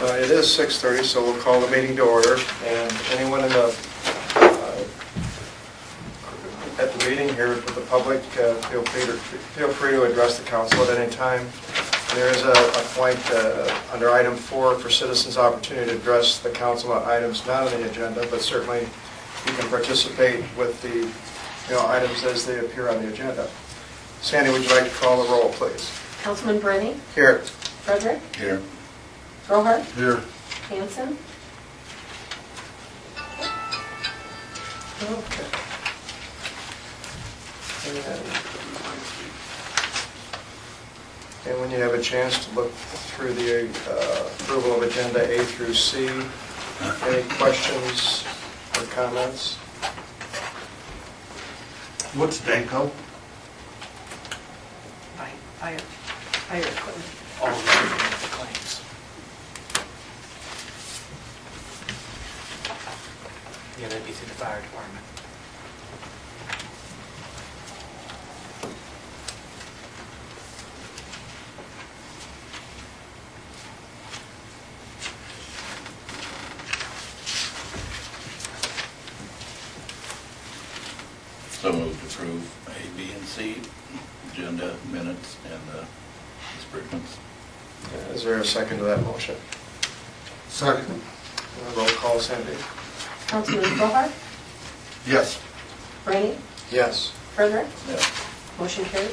It is 6:30, so we'll call the meeting to order. And anyone at the meeting here with the public, feel free to address the council at any time. There is a point under item 4 for citizens' opportunity to address the council on items not on the agenda, but certainly you can participate with the items as they appear on the agenda. Sandy, would you like to call the roll, please? Councilman Brenny? Here. Frederick? Here. Brohart? Here. Hanson? Okay. And when you have a chance to look through the approval of agenda A through C, any questions or comments? What's Danco? Fire equipment. All the claims. Yeah, that'd be through the fire department. So moved to approve A, B, and C, agenda, minutes, and disbursements. Is there a second to that motion? Second. Roll call, Sandy. Councilman Brohart? Yes. Brenny? Yes. Frederick? Yes. Motion carried.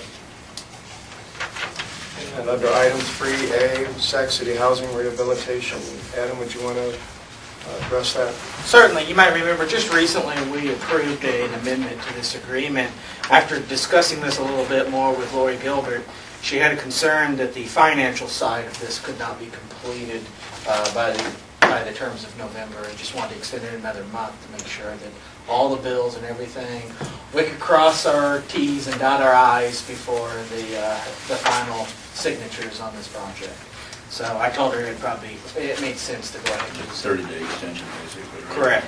And under item 3A, Sac City Housing Rehabilitation, Adam, would you want to address that? Certainly. You might remember just recently we approved an amendment to this agreement. After discussing this a little bit more with Lori Gilbert, she had a concern that the financial side of this could not be completed by the terms of November, and just wanted to extend it another month to make sure that all the bills and everything, we could cross our T's and dot our I's before the final signatures on this project. So I told her it made sense to go ahead and do this. 30-day extension, basically. Right? Correct.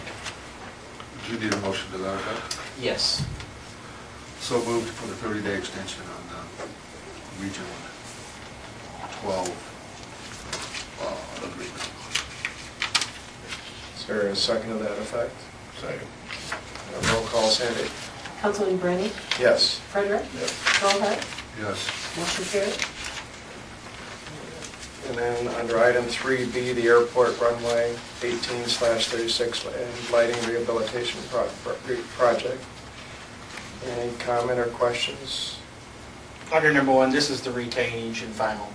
Do you need a motion to that effect? Yes. So moved for the 30-day extension on Region 12 agreement. Is there a second to that effect? Second. Roll call, Sandy. Councilman Brenny? Yes. Frederick? Yes. Brohart? Yes. Motion carried. And then under item 3B, the airport runway 18/36 and lighting rehabilitation project. Any comment or questions? Under number 1, this is the retainage and final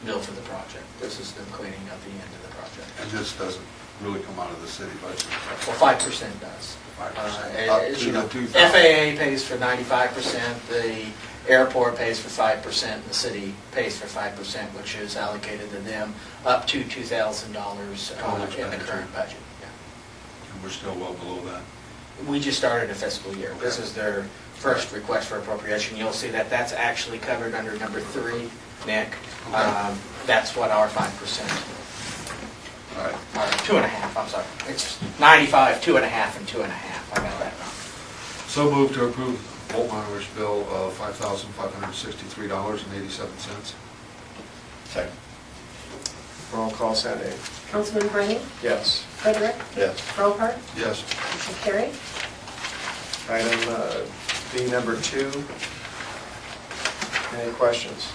bill for the project. This is them cleaning up the end of the project. And this doesn't really come out of the city budget? Well, 5% does. 5%. Up As to you know, the 2,000. FAA pays for 95%, the airport pays for 5%, and the city pays for 5%, which is allocated to them up to $2,000 in the current budget. Yeah. And we're still well below that? We just started a fiscal year. This is their first request for appropriation. You'll see that that's actually covered under number 3, Nick. Okay. That's what our 5%. All right. 2.5, I'm sorry. It's 95, 2.5, and 2.5. I got that wrong. So moved to approve Bolt Monitor's bill of $5,563.87. Second. Roll call, Sandy. Councilman Brenny? Yes. Frederick? Yes. Brohart? Yes. Motion carried. Item B, number 2. Any questions?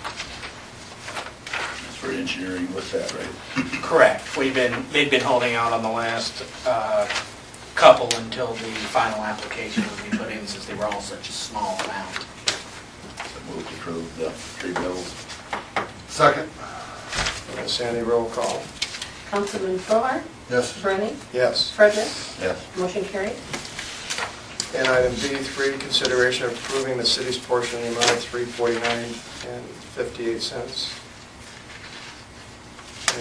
That's for engineering with that, right? Correct. They'd been holding out on the last couple until the final application would be put in, since they were all such a small amount. So moved to approve the 3 bills. Second. Sandy, roll call. Councilman Brohart? Yes. Brenny? Yes. Frederick? Yes. Motion carried. And item B3, consideration of approving the city's portion in the amount of $349.58.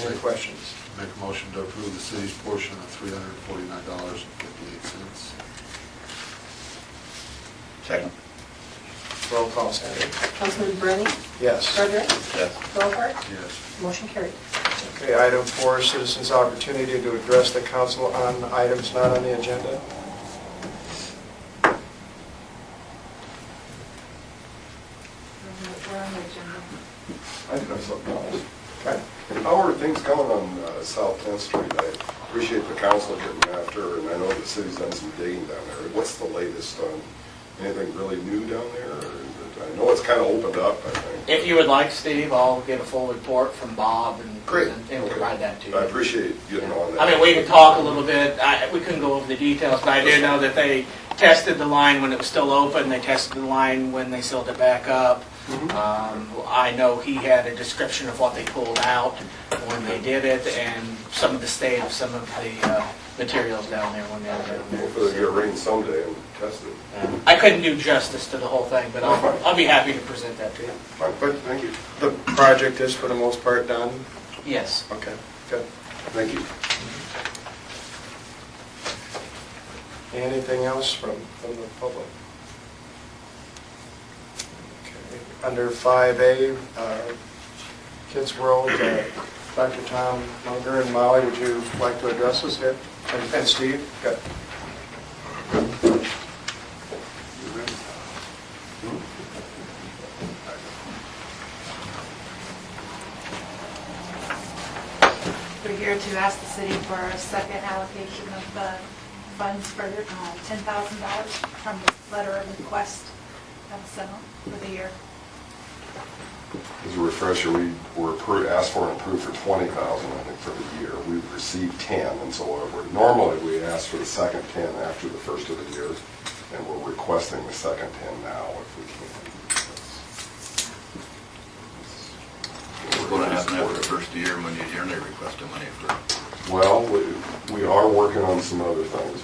Any questions? Make a motion to approve the city's portion of $349.58. Second. Roll call, Sandy. Councilman Brenny? Yes. Frederick? Yes. Brohart? Yes. Motion carried. Okay, item 4, citizens' opportunity to address the council on items not on the agenda. We're on the agenda. I think that's something else. Okay. How are things things going on South 10th Street? I appreciate the council getting after, and I know the city's done some digging down there. What's the latest on anything really new down there? Or is it, I know it's kind of opened up, I think. If you would like, Steve, I'll get a full report from Bob and Great. provide that to you. I appreciate getting on that. I mean, we can talk a little bit. We couldn't go over the details, but I do know that they tested the line when it was still open. They tested the line when they sealed it back up. I know he had a description of what they pulled out when they did it, and some of the state of some of the materials down there when they were down there. Hopefully they get rain someday and test it. I couldn't do justice to the whole thing, but I'll be happy to present that to you. Fine, but thank you. The project is for the most part done? Yes. Okay, good. Thank you. Anything else from the public? Okay. Under 5A, Kids World, Dr. Tom Munger and Molly, would you like to address us here? And Steve? Good. We're here to ask the city for a second allocation of funds for $10,000 from the letter of request that was sent out for the year. As a refresher, we were asked for and approved for $20,000, I think, for the year. We've received 10, and so normally we ask for the second 10 after the first of the year, and we're requesting the second 10 now if we can. What's going to happen after the first year when you're only requesting money for? Well, we are working on some other things.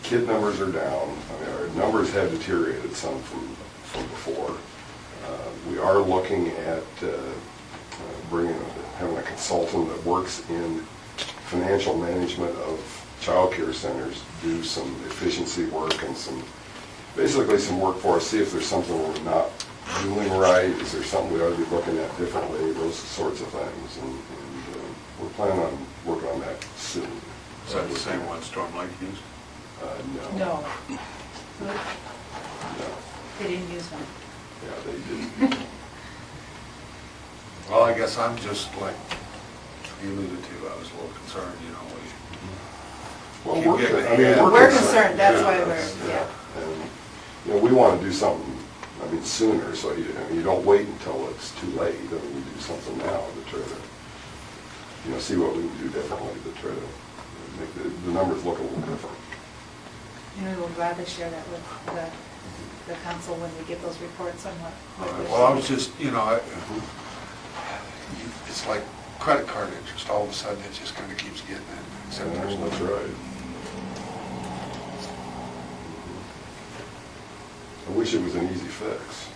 Kid numbers are down. I mean, our numbers have deteriorated some from before. We are looking at having a consultant that works in financial management of child care centers do some efficiency work and basically some work for us, see if there's something we're not doing right, is there something we ought to be looking at differently, those sorts of things. And we're planning on working on that soon. Is that the same one Storm Lake used? No. No. No. They didn't use one. Yeah, they didn't. Well, I guess I'm just like you alluded to, I was a little concerned, you know. Well, Keep we're getting I mean, ahead. we're We're concerned, concerned, that's too. why we're, yeah. And, you know, we want to do something, I mean, sooner, so you don't wait until it's too late. I mean, we do something now to try to, you know, see what we can do differently to try to make the numbers look a little different. And we will gladly share that with the council when we get those reports on what. Well, I was just, you know, it's like credit card interest, all of a sudden it just kind of keeps getting it, except there's no. That's right. I wish it was an easy fix.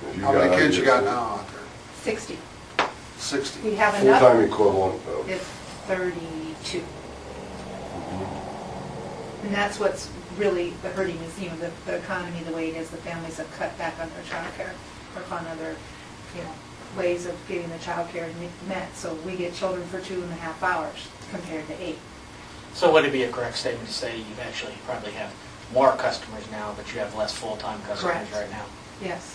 If you've How many got kids you got ideas, now out there? 60. 60? We have enough. Full-time equivalent of. It's 32. And that's what's really the hurting is, you know, the economy the way it is, the families have cut back on their child care or on other, you know, ways of getting the child care met. So we get children for 2.5 hours compared to 8. So would it be a correct statement to say you actually probably have more customers now, but you have less full-time customers Correct. right now? Yes.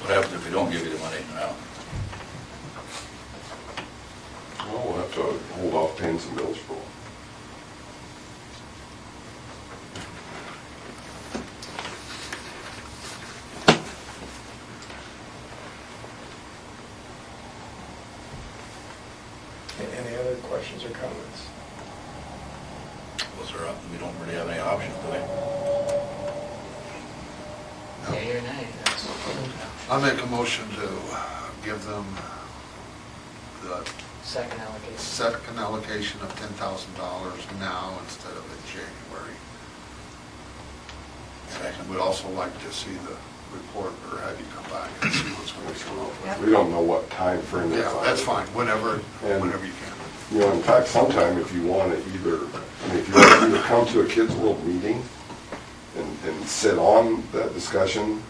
What happens if we don't give you the money now? Well, we'll have to hold off paying some bills for a while. Any other questions or comments? We don't really have any options, do we? Yea or nay? That's- I make a motion to give them the Second allocation. second allocation of $10,000 now instead of in January. Second. We'd also like to see the report, or have you come back and see what's going to come up with. Yep. We don't know what time frame it's Yeah, on. that's fine, whenever And- you can. You know, in fact, sometime if you want to if you want to either come to a Kids World meeting and sit on that discussion,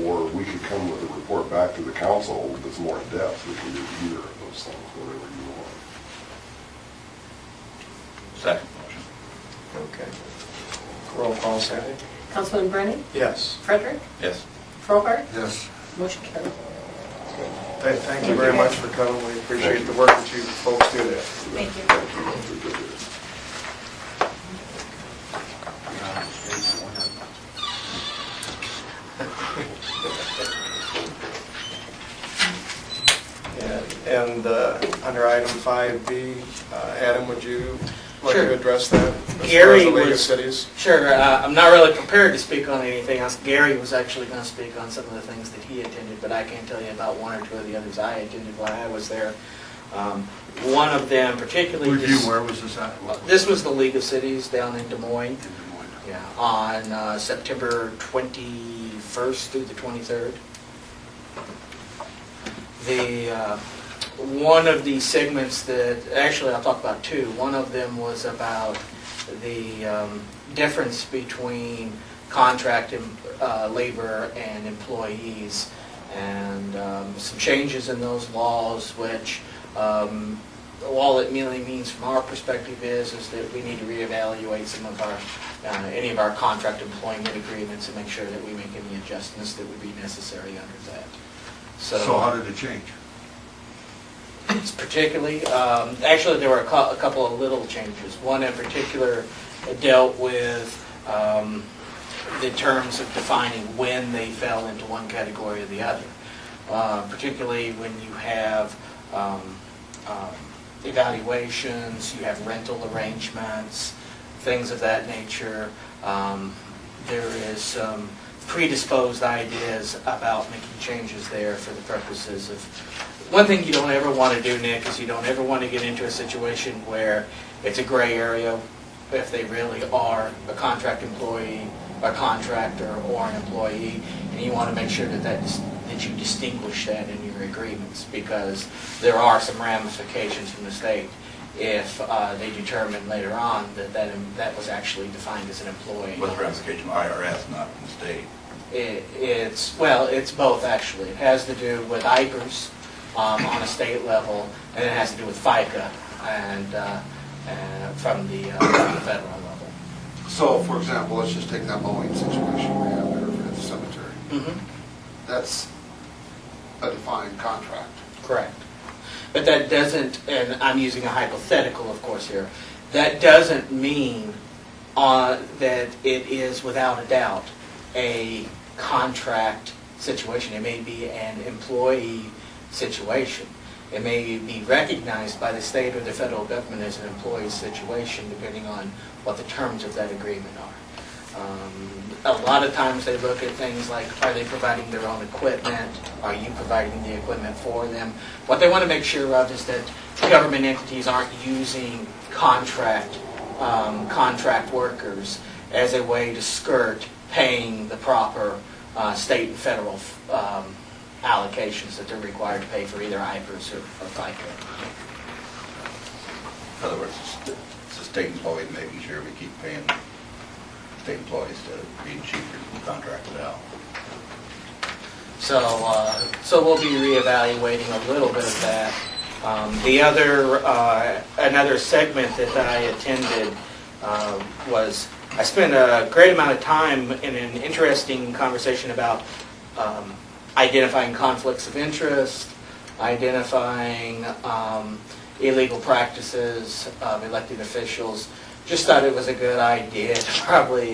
or we could come with a report back to the council that's more in depth. We can do either of those things, whatever you want. Second motion. Okay. Roll call, Sandy? Councilman Brennan? Yes. Frederick? Yes. Frobart? Yes. Motion carried. Thank you very much for coming. We appreciate the work that you folks do there. Thank you. And under item 5B, Adam, would you like Sure. to address that? Gary As far as the League of was- Cities? Sure, I'm not really prepared to speak on anything else. Gary was actually going to speak on some of the things that he attended, but I can tell you about one or two of the others I attended while I was there. One of them particularly... Where was this at? This was the League of Cities down in Des Moines. In Des Moines. Yeah, on September 21st through the 23rd. One of the segments that, actually I'll talk about two. One of them was about the difference between contract labor and employees, and some changes in those laws, which all it really means from our perspective is that we need to reevaluate some of our any of our contract employment agreements and make sure that we make any adjustments that would be necessary under that. So how did it change? It's particularly, actually there were a couple of little changes. One in particular dealt with the terms of defining when they fell into one category or the other. Particularly when you have evaluations, you have rental arrangements, things of that nature. There is some predisposed ideas about making changes there for the purposes of... One thing you don't ever want to do, Nick, is you don't ever want to get into a situation where it's a gray area if they really are a contract employee, a contractor, or an employee, and you want to make sure that you distinguish that in your agreements, because there are some ramifications from the state if they determine later on that was actually defined as an employee. With ramification of IRS, not from the state. It's both actually. It has to do with IPERS on a state level, and it has to do with FICA and from the federal level. So, for example, let's just take that mowing situation we have there at the cemetery. Mm-hmm. That's a defined contract. Correct. But that doesn't, and I'm using a hypothetical, of course, here, that doesn't mean that it is without a doubt a contract situation. It may be an employee situation. It may be recognized by the state or the federal government as an employee situation, depending on what the terms of that agreement are. A lot of times they look at things like, are they providing their own equipment? Are you providing the equipment for them? What they want to make sure of is that government entities aren't using contract workers as a way to skirt paying the proper state and federal allocations that they're required to pay for either IPERS or FICA. In other words, it's the state employees making sure we keep paying state employees instead of being cheaper and contracted out. So we'll be reevaluating a little bit of that. Another segment that I attended was, I spent a great amount of time in an interesting conversation about identifying conflicts of interest, identifying illegal practices of elected officials. Just thought it was a good idea to probably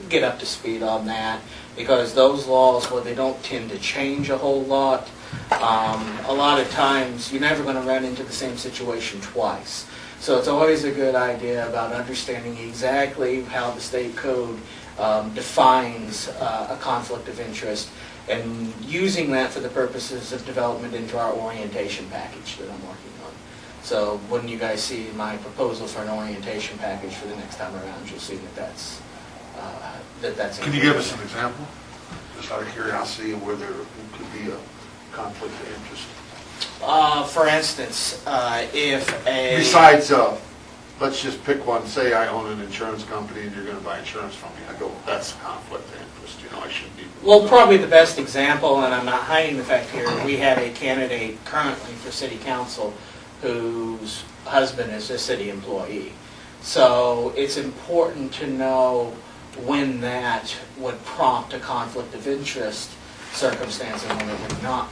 get up to speed on that, because those laws, well, they don't tend to change a whole lot. A lot of times, you're never going to run into the same situation twice. So it's always a good idea about understanding exactly how the state code defines a conflict of interest, and using that for the purposes of development into our orientation package that I'm working on. So when you guys see my proposal for an orientation package for the next time around, you'll see that's Can you give us an example, just out of curiosity, of where there could be a conflict of interest? For instance, if a... Besides, let's just pick one. Say I own an insurance company and you're going to buy insurance from me. I go, that's a conflict of interest. You know, I shouldn't be. Well, probably the best example, and I'm not hiding the fact here, we have a candidate currently for city council whose husband is a city employee. So it's important to know when that would prompt a conflict of interest circumstance and one that would not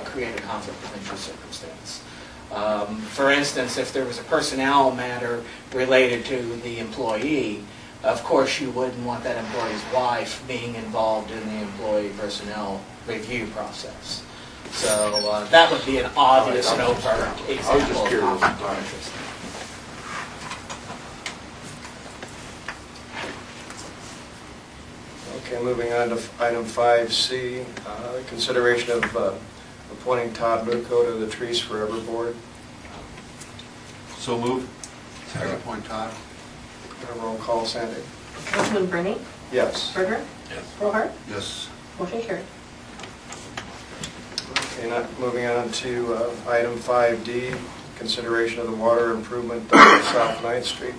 create a conflict of interest circumstance. For instance, if there was a personnel matter related to the employee, of course you wouldn't want that employee's wife being involved in the employee personnel review process. So that would be an obvious and overt example of curious. conflict of interest. Okay, moving on to item 5C, consideration of appointing Todd Luco to the Trees Forever Board. So moved. Second point, Todd. Roll call, Sandy? Councilman Brennan? Yes. Berger? Yes. Brookhart? Yes. Motion carried. Okay, moving on to item 5D, consideration of the water improvement on South 9th Street.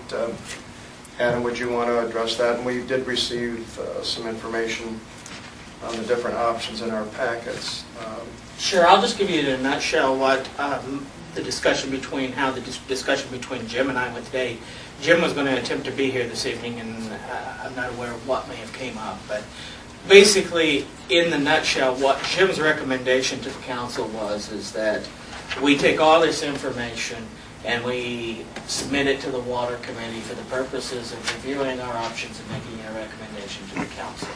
Adam, would you want to address that? And we did receive some information on the different options in our packets. Sure, I'll just give you in a nutshell what the discussion between Jim and I went today. Jim was going to attempt to be here this evening, and I'm not aware of what may have came up, but basically, in the nutshell, what Jim's recommendation to the council is that we take all this information and we submit it to the water committee for the purposes of reviewing our options and making a recommendation to the council.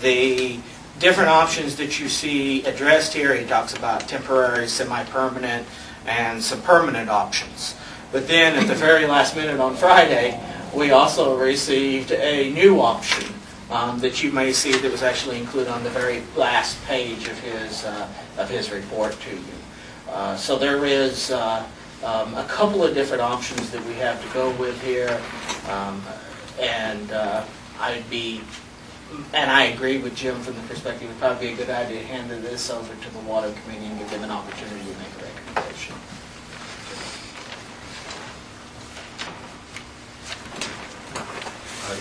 The different options that you see addressed here, he talks about temporary, semi-permanent, and some permanent options. But then at the very last minute on Friday, we also received a new option that you may see that was actually included on the very last page of his report to you. So there is a couple of different options that we have to go with here, and I agree with Jim from the perspective it would probably be a good idea to hand this over to the water committee and give them an opportunity to make a recommendation.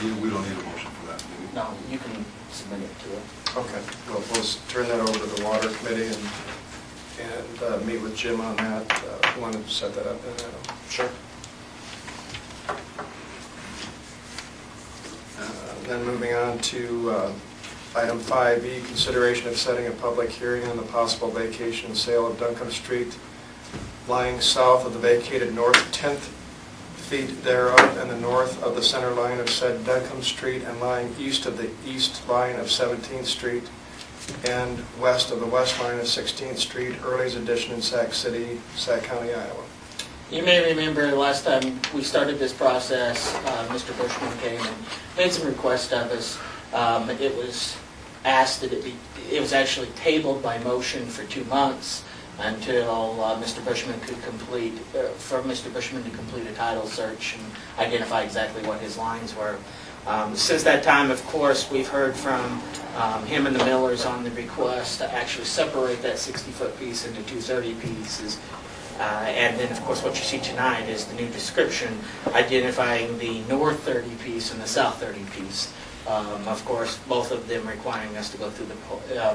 We don't need a motion for that, do we? No, you can submit it to it. Okay, well, we'll turn that over to the water committee and meet with Jim on that. If you want to set that up, then Sure. Then moving on to item 5E, consideration of setting a public hearing on the possible vacation and sale of Duncombe Street, lying south of the vacated north 10th feet thereof and the north of the center line of said Duncombe Street, and lying east of the east line of 17th Street and west of the west line of 16th Street, Early's Addition in Sac City, Sac County, Iowa. You may remember the last time we started this process, Mr. Bushman came and made some requests of us. It was asked that it was actually tabled by motion for 2 months until Mr. Bushman could complete a title search and identify exactly what his lines were. Since that time, of course, we've heard from him and the Millers on the request to actually separate that 60-foot piece into 2 30 pieces. And then, of course, what you see tonight is the new description identifying the north 30 piece and the south 30 piece. Of course, both of them requiring us to go through the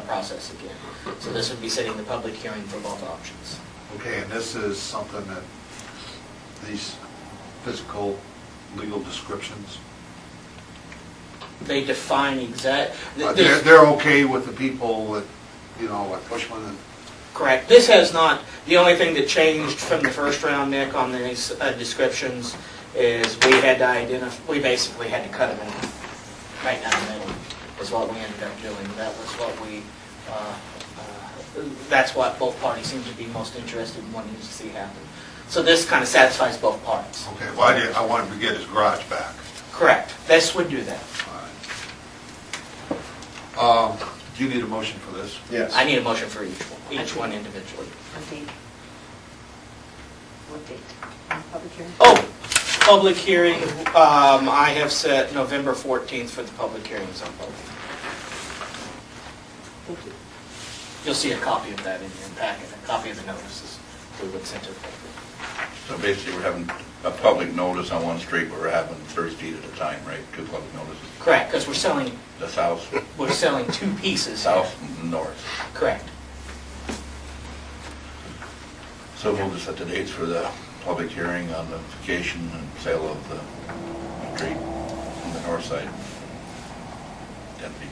process again. So this would be setting the public hearing for both options. Okay, and this is something that these physical, legal descriptions, They define they're okay with the people that, like Bushman and... Correct. This has not, the only thing that changed from the first round, Nick, on these descriptions is we basically had to cut them in right down the middle, is what we ended up doing. That was what that's what both parties seem to be most interested in wanting to see happen. So this kind of satisfies both parties. Okay, well, I wanted to get his garage back. Correct. This would do that. All right. Do you need a motion for this? Yes. I need a motion for each one individually. What date? What date? Public hearing? Oh, public hearing, I have set November 14th for the public hearings on both. Thank you. You'll see a copy of that in your packet, a copy of the notices we would send to the paper. So basically, we're having a public notice on one street, but we're having 30 feet at a time, right? 2 public notices. Correct, because we're selling The south, 2 pieces. south and north. Correct. So we'll just set the dates for the public hearing on the vacation and sale of the street on the north side. 10 feet.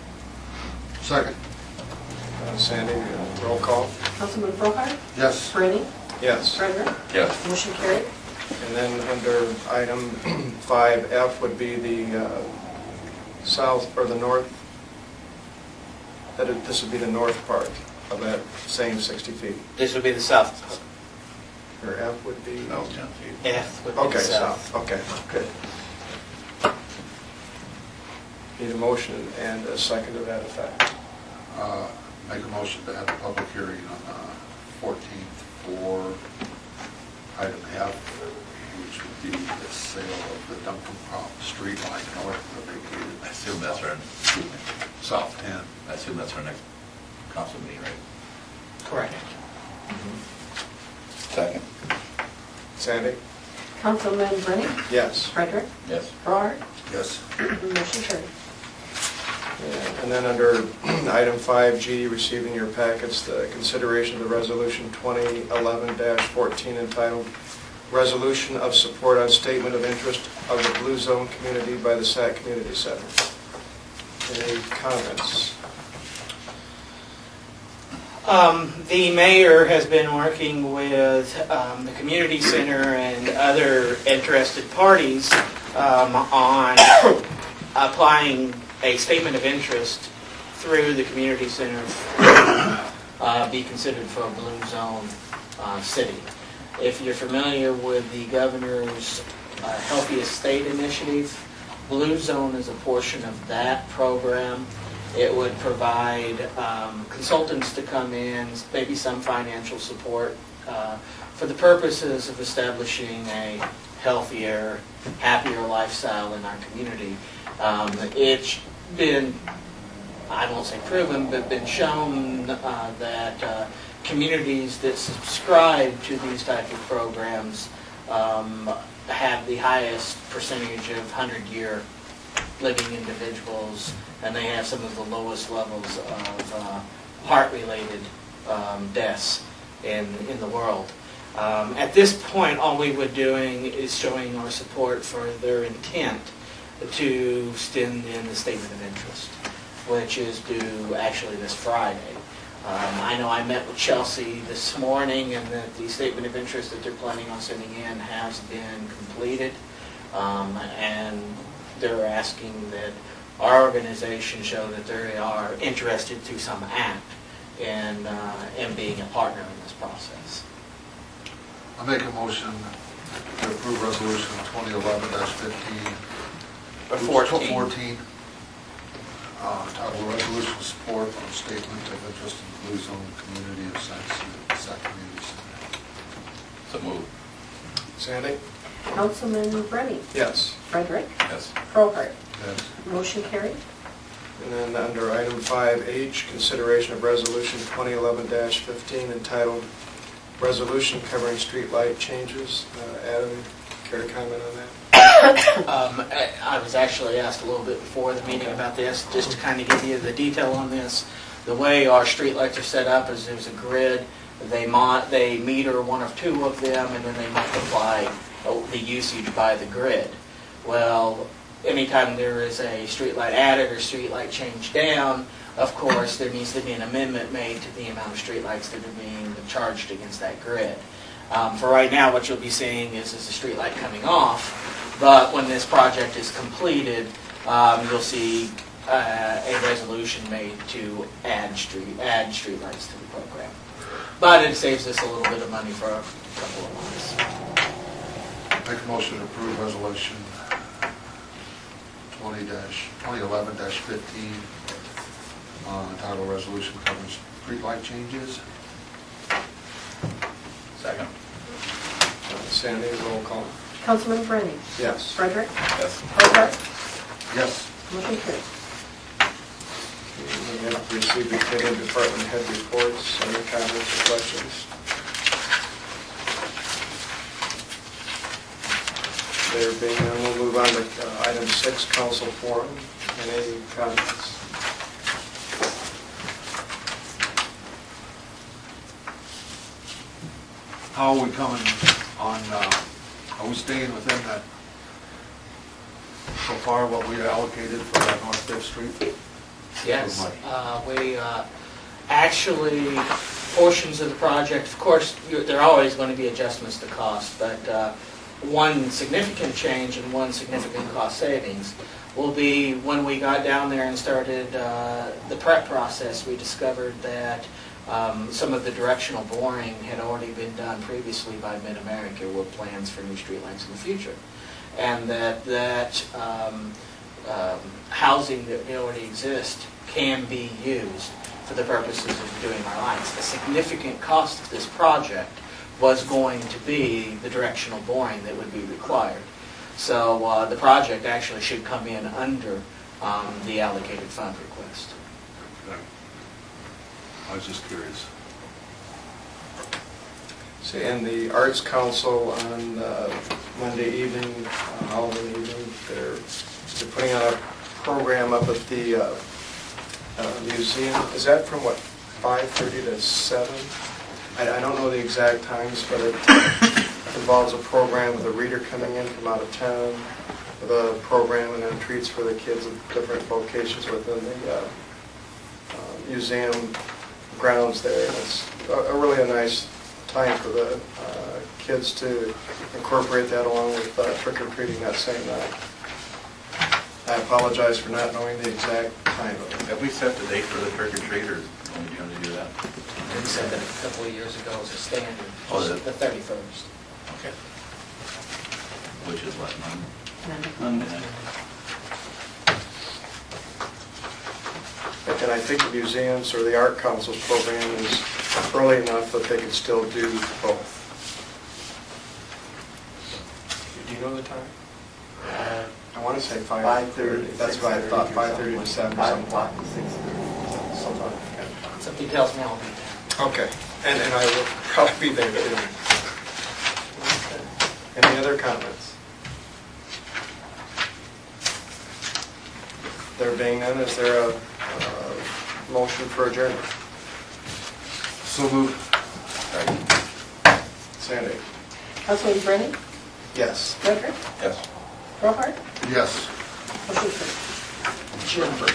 Second. Sandy, roll call? Councilman Brocart? Yes. Brenny? Yes. Frederick? Yes. Motion carried. And then under item 5F would be the south, or the north, this would be the north part of that same 60 feet. This would be the south, Or F would be? No, 10 feet. F would be the Okay, south. south, okay, good. Need a motion and a second to that effect. Make a motion to have a public hearing on the 14th for item F, which would be the sale of the Duncan Street line north of the vacated. I assume that's our, South 10. I assume that's our next council meeting, right? Correct. Second. Sandy? Councilman Brenny? Yes. Frederick? Yes. Brocart? Yes. Motion carried. And then under item 5G, receiving your packets, the consideration of the resolution 2011-14 entitled Resolution of Support on Statement of Interest of the Blue Zone Community by the Sac Community Center. Any comments? The mayor has been working with the community center and other interested parties on applying a statement of interest through the community center be considered for a blue zone city. If you're familiar with the governor's Healthiest State initiative, Blue Zone is a portion of that program. It would provide consultants to come in, maybe some financial support for the purposes of establishing a healthier, happier lifestyle in our community. It's been, I won't say proven, but been shown that communities that subscribe to these type of programs have the highest percentage of 100-year living individuals, and they have some of the lowest levels of heart-related deaths in the world. At this point, all we were doing is showing our support for their intent to send in the statement of interest, which is due actually this Friday. I know I met with Chelsea this morning, and that the statement of interest that they're planning on sending in has been completed, and they're asking that our organization show that they are interested through some act in being a partner in this process. I make a motion to approve resolution 2011-15. 14. Title resolution support on statement of interest in the Blue Zone community of Sac Community Center. So move. Sandy? Councilman Brenny? Yes. Frederick? Yes. Brocart? Yes. Motion carried. And then under item 5H, consideration of resolution 2011-15 entitled Resolution Covering Streetlight Changes. Adam, care to comment on that? I was actually asked a little bit before the meeting about this, just to kind of give you the detail on this. The way our streetlights are set up is there's a grid. They meter one or two of them, and then they multiply the usage by the grid. Well, anytime there is a streetlight added or streetlight changed down, of course, there needs to be an amendment made to the amount of streetlights that are being charged against that grid. For right now, what you'll be seeing is a streetlight coming off, but when this project is completed, you'll see a resolution made to add streetlights to the program. But it saves us a little bit of money for a couple of months. Make a motion to approve resolution 2011-15 title resolution covering streetlight changes. Second. Sandy, roll call. Councilman Brenny? Yes. Frederick? Yes. Brocart? Yes. Motion carried. We have received the committee department head reports. Any comments or questions? There being none, we'll move on to item 6, council forum. Any comments? How are we coming on, are we staying within that, so far what we allocated for that North Fifth Street? Yes, actually, portions of the project, of course, there are always going to be adjustments to cost, but one significant change and one significant cost savings will be when we got down there and started the prep process, we discovered that some of the directional boring had already been done previously by Mid-America with plans for new streetlights in the future. And that housing that already exists can be used for the purposes of doing our lights. A significant cost of this project was going to be the directional boring that would be required. So the project actually should come in under the allocated fund request. Okay. I was just curious. See, and the Arts Council on Monday evening, Halloween evening, they're putting on a program up at the museum. Is that from what, 5:30 to 7? I don't know the exact times, but it involves a program with a reader coming in from out of town, with a program and then treats for the kids at different locations within the museum grounds there. And it's really a nice time for the kids to incorporate that along with trick-or-treating that same night. I apologize for not knowing the exact time of it. Have we set the date for the trick or treat, or when are you going to do that? We said that a couple of years ago as a standard, Oh, is it? the 31st. Okay. Which is what, Monday? Monday. And I think the museums or the Art Council's program is early enough that they can still do both. Do you know the time? I want to say 5:30. That's what I thought, 5:30 to 7 or something. 5 o'clock to 6:30. Sometime, Something tells me I'll be there. okay. And I will probably be there too. Any other comments? There being none, is there a motion for adjournment? So moved. Sandy? Councilman Brennan? Yes. Rutger? Yes. Brockhart? Yes. Motion carried. Jim, for